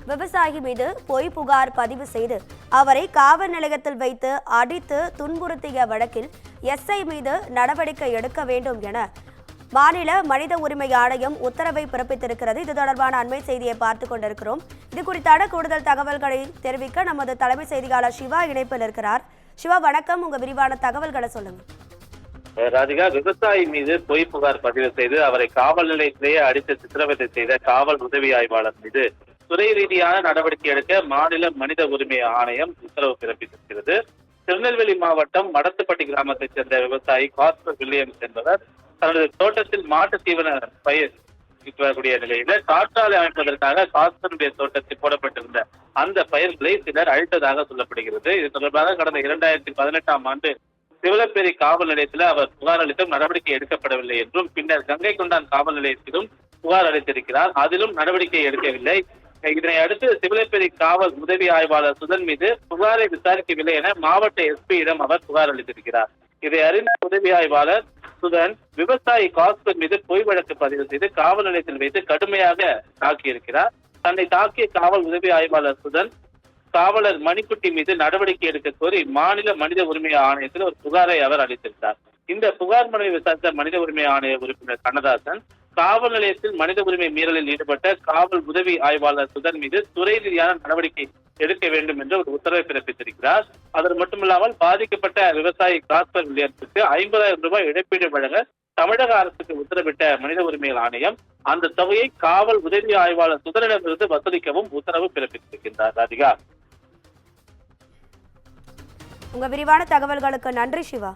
விவசாயி மீது பொய் புகார் பதிவு செய்து அவரை காவல் நிலையத்தில் வைத்து அடித்து துன்புறுத்திய வழக்கில் எஸ்ஐ மீது நடவடிக்கை எடுக்க வேண்டும் என மாநில மனித உரிமை ஆணையம் உத்தரவை பிறப்பித்திருக்கிறது. இது தொடர்பான அண்மை செய்தியை பார்த்துக் கொண்டிருக்கிறோம். இது குறித்தான கூடுதல் தகவல்களை தெரிவிக்க நமது தலைமை செய்தியாளர் சிவா இணைப்பில் இருக்கிறார். சிவா, வணக்கம். உங்க விரிவான தகவல்களை சொல்லுங்க. ராதிகா, விவசாயி மீது பொய் புகார் பதிவு செய்து அவரை காவல் நிலையத்திலேயே அடித்து சித்திரவதை செய்த காவல் உதவி ஆய்வாளர் மீது துறை ரீதியான நடவடிக்கை எடுக்க மாநில மனித உரிமை ஆணையம் உத்தரவு பிறப்பித்திருக்கிறது. திருநெல்வேலி மாவட்டம் மடத்துப்பட்டி கிராமத்தைச் சேர்ந்த விவசாயி காஸ்பர் வில்லியம்ஸ் என்பவர் தனது தோட்டத்தில் மாட்டு தீவன பயிர் வரக்கூடிய நிலையில காற்றாலை அமைப்பதற்காக காஸ்பருடைய தோட்டத்தில் போடப்பட்டிருந்த அந்த பயிர்களை சிலர் அழித்ததாக சொல்லப்படுகிறது. இது தொடர்பாக கடந்த 2018ஆம் ஆண்டு சிவலப்பேரி காவல் நிலையத்தில் அவர் புகார் அளித்தும் நடவடிக்கை எடுக்கப்படவில்லை என்றும், பின்னர் கங்கை கொண்டான் காவல் நிலையத்திலும் புகார் அளித்திருக்கிறார். அதிலும் நடவடிக்கை எடுக்கவில்லை. இதனை அடுத்து சிவலப்பேரி காவல் உதவி ஆய்வாளர் சுதன் மீது புகாரை விசாரிக்கவில்லை என மாவட்ட எஸ்பியிடம் அவர் புகார் அளித்திருக்கிறார். இதை அறிந்த உதவி ஆய்வாளர் சுதன் விவசாயி காஸ்பர் மீது பொய் வழக்கு பதிவு செய்து காவல் நிலையத்தில் வைத்து கடுமையாக தாக்கியிருக்கிறார். தன்னை தாக்கிய காவல் உதவி ஆய்வாளர் சுதன் காவலர் மணிக்குட்டி மீது நடவடிக்கை எடுக்க கோரி மாநில மனித உரிமை ஆணையத்தில் ஒரு புகாரை அவர் அளித்திருந்தார். இந்த புகார் மனுவை விசாரித்த மனித உரிமை ஆணைய உறுப்பினர் கண்ணதாசன் காவல் நிலையத்தில் மனித உரிமை மீறலில் ஈடுபட்ட காவல் உதவி ஆய்வாளர் சுதன் மீது துறை ரீதியான நடவடிக்கை எடுக்க வேண்டும் என்று ஒரு உத்தரவை பிறப்பித்திருக்கிறார். அது மட்டுமில்லாமல் பாதிக்கப்பட்ட விவசாயி காஸ்பர் வில்லியம்ஸுக்கு 50,000 ரூபாய் இழப்பீடு வழங்க தமிழக அரசுக்கு உத்தரவிட்ட மனித உரிமைகள் ஆணையம் அந்த தொகையை காவல் உதவி ஆய்வாளர் சுதனிடமிருந்து வசூலிக்கவும் உத்தரவு பிறப்பித்திருக்கின்றார். ராதிகா, உங்க விரிவான தகவல்களுக்கு நன்றி சிவா.